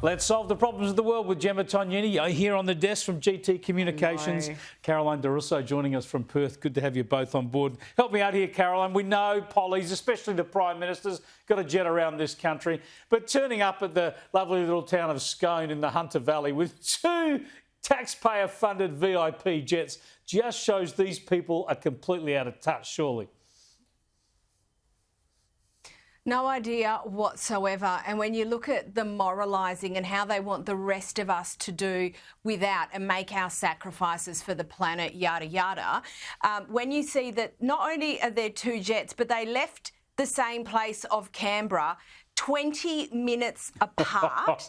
Let's solve the problems of the world with Gemma Tognini here on the desk from GT Communications. Caroline D'Russo joining us from Perth. Good to have you both on board. Help me out here, Caroline. We know pollies, especially the Prime Minister's, got to jet around this country. But turning up at the lovely little town of Scone in the Hunter Valley with 2 taxpayer-funded VIP jets just shows these people are completely out of touch, surely. No idea whatsoever. And when you look at the moralising and how they want the rest of us to do without and make our sacrifices for the planet, yada, yada, when you see that not only are there 2 jets, but they left the same place of Canberra 20 minutes apart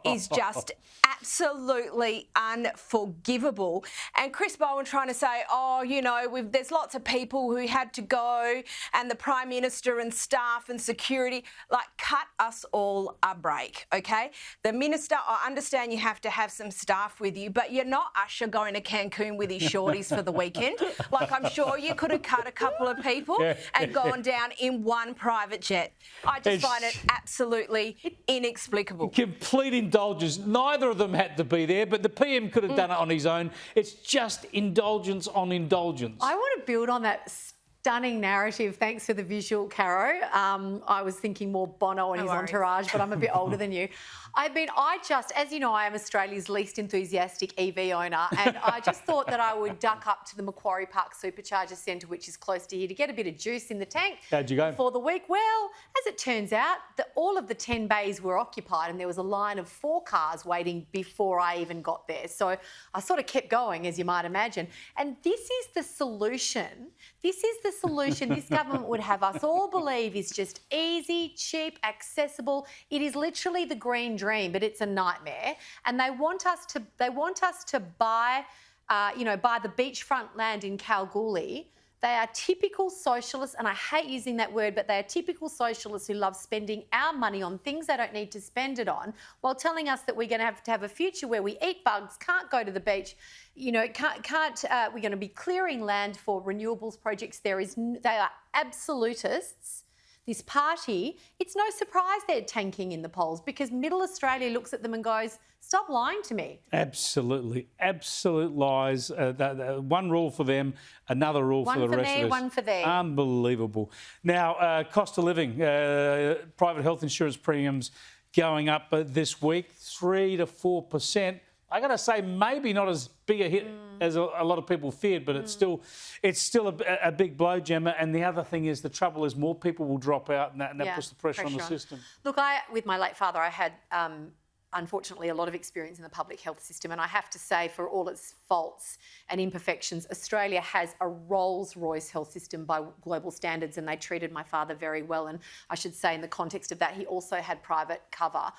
is just absolutely unforgivable. And Chris Bowen trying to say, oh, you know, there's lots of people who had to go and the Prime Minister and staff and security, like, cut us all a break, OK? The Minister, I understand you have to have some staff with you, but you're not Usher going to Cancun with his shorties for the weekend. Like, I'm sure you could have cut a couple of people and gone down in one private jet. I just find it absolutely inexplicable. Complete indulgence. Neither of them had to be there, but the PM could have done it on his own. It's just indulgence on indulgence. I want to build on that stunning narrative. Thanks for the visual, Caro. I was thinking more Bono and his entourage, but I'm a bit older than you. As you know, I am Australia's least enthusiastic EV owner, and I just thought that I would duck up to the Macquarie Park Supercharger Centre, which is close to here, to get a bit of juice in the tank. How'd you go? For the week. Well, as it turns out, all of the 10 bays were occupied, and there was a line of 4 cars waiting before I even got there. So I sort of kept going, as you might imagine. And this is the solution. This government would have us all believe is just easy, cheap, accessible. It is literally the green dream, but it's a nightmare. And they want us to buy the beachfront land in Kalgoorlie. They are typical socialists, and I hate using that word, but they are typical socialists who love spending our money on things they don't need to spend it on, while telling us that we're going to have a future where we eat bugs, can't go to the beach, we're going to be clearing land for renewables projects. They are absolutists. This party, it's no surprise they're tanking in the polls, because Middle Australia looks at them and goes, stop lying to me. Absolutely. Absolute lies. One rule for them, another rule for the rest of us. One for them. Unbelievable. Now, cost of living, private health insurance premiums going up this week, 3 to 4%. I got to say, maybe not as big a hit as a lot of people feared, but it's still a big blow, Gemma. And the other thing is, the trouble is more people will drop out, and that puts the pressure on the system. Look, with my late father, I had, unfortunately, a lot of experience in the public health system. And I have to say, for all its faults and imperfections, Australia has a Rolls-Royce health system by global standards, and they treated my father very well. And I should say, in the context of that, he also had private cover.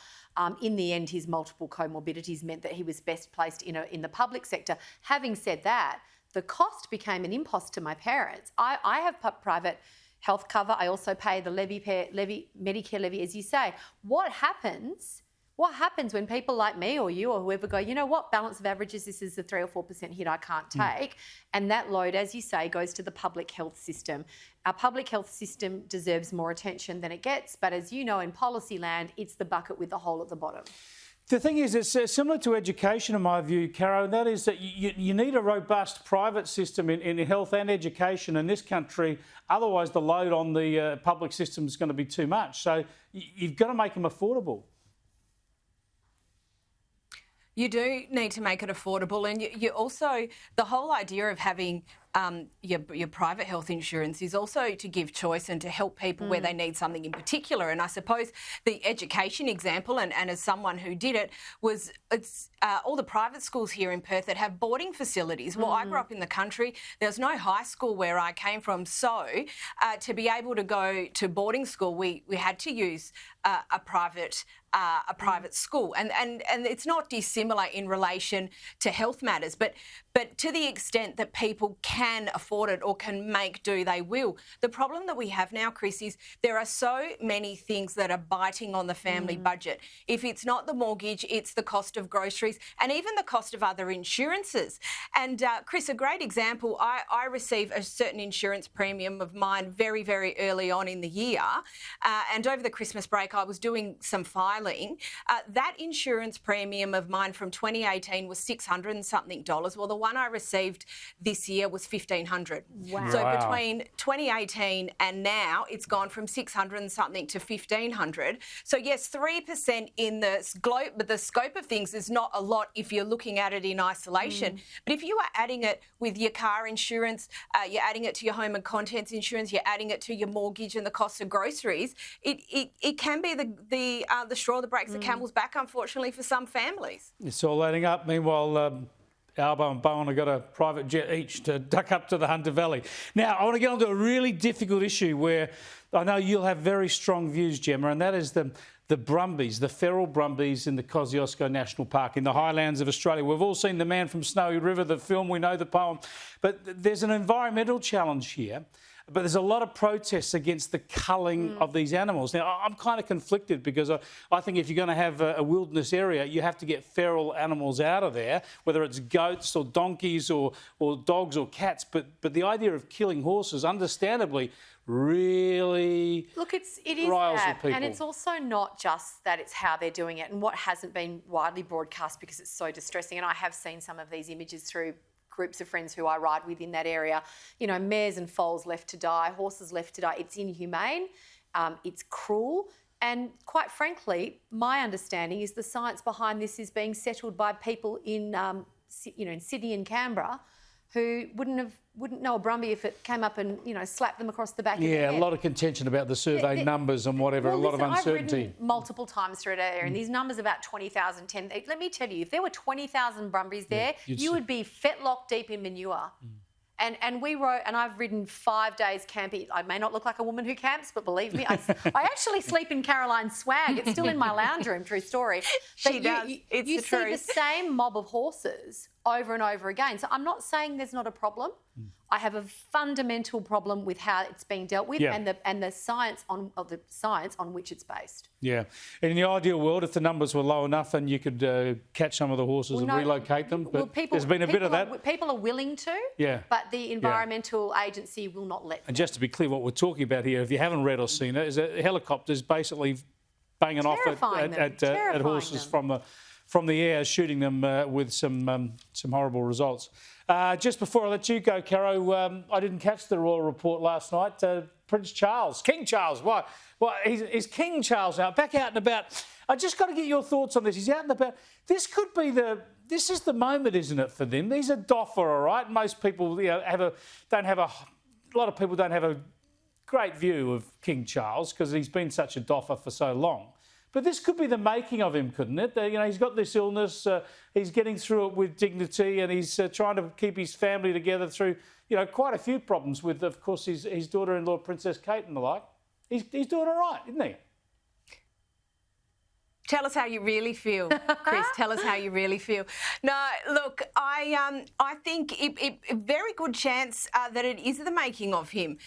In the end, his multiple comorbidities meant that he was best placed in the public sector. Having said that, the cost became an impost to my parents. I have private health cover. I also pay the Medicare levy, as you say. What happens when people like me or you or whoever go, you know what, balance of averages, this is the 3 or 4% hit I can't take. And that load, as you say, goes to the public health system. Our public health system deserves more attention than it gets. But as you know, in policy land, it's the bucket with the hole at the bottom. The thing is, it's similar to education, in my view, Caro, and that is that you need a robust private system in health and education in this country. Otherwise, the load on the public system is going to be too much. So you've got to make them affordable. You do need to make it affordable, and you also, the whole idea of having your private health insurance is also to give choice and to help people where they need something in particular. And I suppose the education example, and as someone who did it, was all the private schools here in Perth that have boarding facilities. Well, I grew up in the country. There was no high school where I came from. So to be able to go to boarding school, we had to use a private school. And it's not dissimilar in relation to health matters, but to the extent that people can can afford it or can make do, they will. The problem that we have now, Chris, is there are so many things that are biting on the family budget. If it's not the mortgage, it's the cost of groceries and even the cost of other insurances. And Chris, a great example, I receive a certain insurance premium of mine very, very early on in the year. And over the Christmas break, I was doing some filing. That insurance premium of mine from 2018 was $600 and something. Well, the one I received this year was $1,500. Wow. So between 2018 and now, it's gone from 600 and something to 1,500. So yes, 3% in the scope of things is not a lot if you're looking at it in isolation. But if you are adding it with your car insurance, you're adding it to your home and contents insurance, you're adding it to your mortgage and the cost of groceries, it can be the straw that breaks the camel's back, unfortunately, for some families. It's all adding up. Meanwhile, Albo and Bowen have got a private jet each to duck up to the Hunter Valley. Now, I want to get on to a really difficult issue where I know you'll have very strong views, Gemma, and that is the brumbies, the feral brumbies in the Kosciuszko National Park in the highlands of Australia. We've all seen The Man from Snowy River, the film, we know the poem, but there's an environmental challenge here. But there's a lot of protests against the culling of these animals. Now, I'm kind of conflicted because I think if you're going to have a wilderness area, you have to get feral animals out of there, whether it's goats or donkeys or dogs or cats. But the idea of killing horses, understandably, really Look, it is riles that, the people. and it's also not just that, it's how they're doing it and what hasn't been widely broadcast because it's so distressing. And I have seen some of these images through groups of friends who I ride with in that area. You know, mares and foals left to die, horses left to die. It's inhumane, it's cruel, and quite frankly, my understanding is the science behind this is being settled by people in, in Sydney and Canberra, who wouldn't know a brumby if it came up and slapped them across the back of the head. Yeah, a lot of contention about the survey numbers and whatever, Well, a lot listen, of uncertainty. I've ridden multiple times through that area, and these numbers about 20,000, 10. Let me tell you, if there were 20,000 brumbies there, you would be fetlock deep in manure. And we rode, and I've ridden 5 days camping. I may not look like a woman who camps, but believe me, I actually sleep in Caroline's swag. It's still in my lounge room, true story. But She does. It's you the see truth. the same mob of horses over and over again. So I'm not saying there's not a problem. I have a fundamental problem with how it's being dealt with and the science on which it's based. Yeah. And in the ideal world, if the numbers were low enough and you could catch some of the horses and relocate them, but there's been a bit of that. People are willing to, but the Environmental Agency will not let them. And just to be clear, what we're talking about here, if you haven't read or seen it, is that helicopters basically banging off at horses from the air, shooting them with some horrible results. Just before I let you go, Caro, I didn't catch the Royal Report last night. Prince Charles, King Charles, what? Is King Charles back out and about? I just got to get your thoughts on this. He's out and about. This is the moment, isn't it, for them? He's a doffer, all right. Most people, a lot of people don't have a great view of King Charles because he's been such a doffer for so long. But this could be the making of him, couldn't it? He's got this illness, he's getting through it with dignity, and he's trying to keep his family together through, quite a few problems with, of course, his daughter-in-law, Princess Kate and the like. He's doing all right, isn't he? Tell us how you really feel, Chris. Tell us how you really feel. No, look, I think a very good chance that it is the making of him.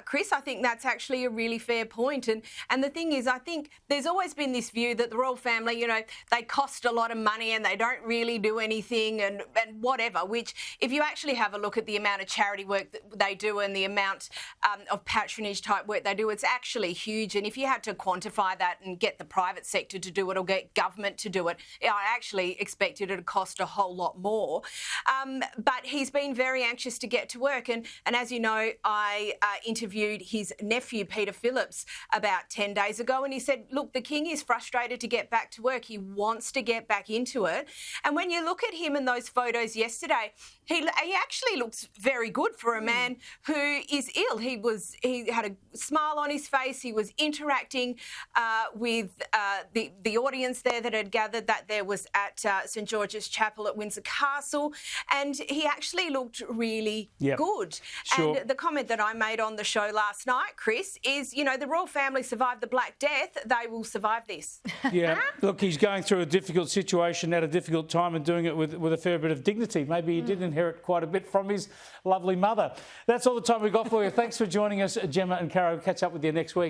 Chris, I think that's actually a really fair point. And the thing is, I think there's always been this view that the royal family, they cost a lot of money and they don't really do anything and whatever, which if you actually have a look at the amount of charity work that they do and the amount of patronage type work they do, it's actually huge. And if you had to quantify that and get the private sector to do it or get government to do it, I actually expected it to cost a whole lot more. But he's been very anxious to get to work. And as you know, I interviewed his nephew, Peter Phillips, about 10 days ago. And he said, look, the king is frustrated to get back to work. He wants to get back into it. And when you look at him in those photos yesterday, he actually looks very good for a man who is ill. He had a smile on his face. He was interacting with the the audience there that had gathered that there was at St George's Chapel at Windsor Castle, and he actually looked really good. Sure. And the comment that I made on the show last night, Chris, is, you know, the royal family survived the Black Death, they will survive this. Yeah, look, he's going through a difficult situation at a difficult time and doing it with a fair bit of dignity. Maybe he did inherit quite a bit from his lovely mother. That's all the time we've got for you. Thanks for joining us, Gemma and Caro. Catch up with you next week.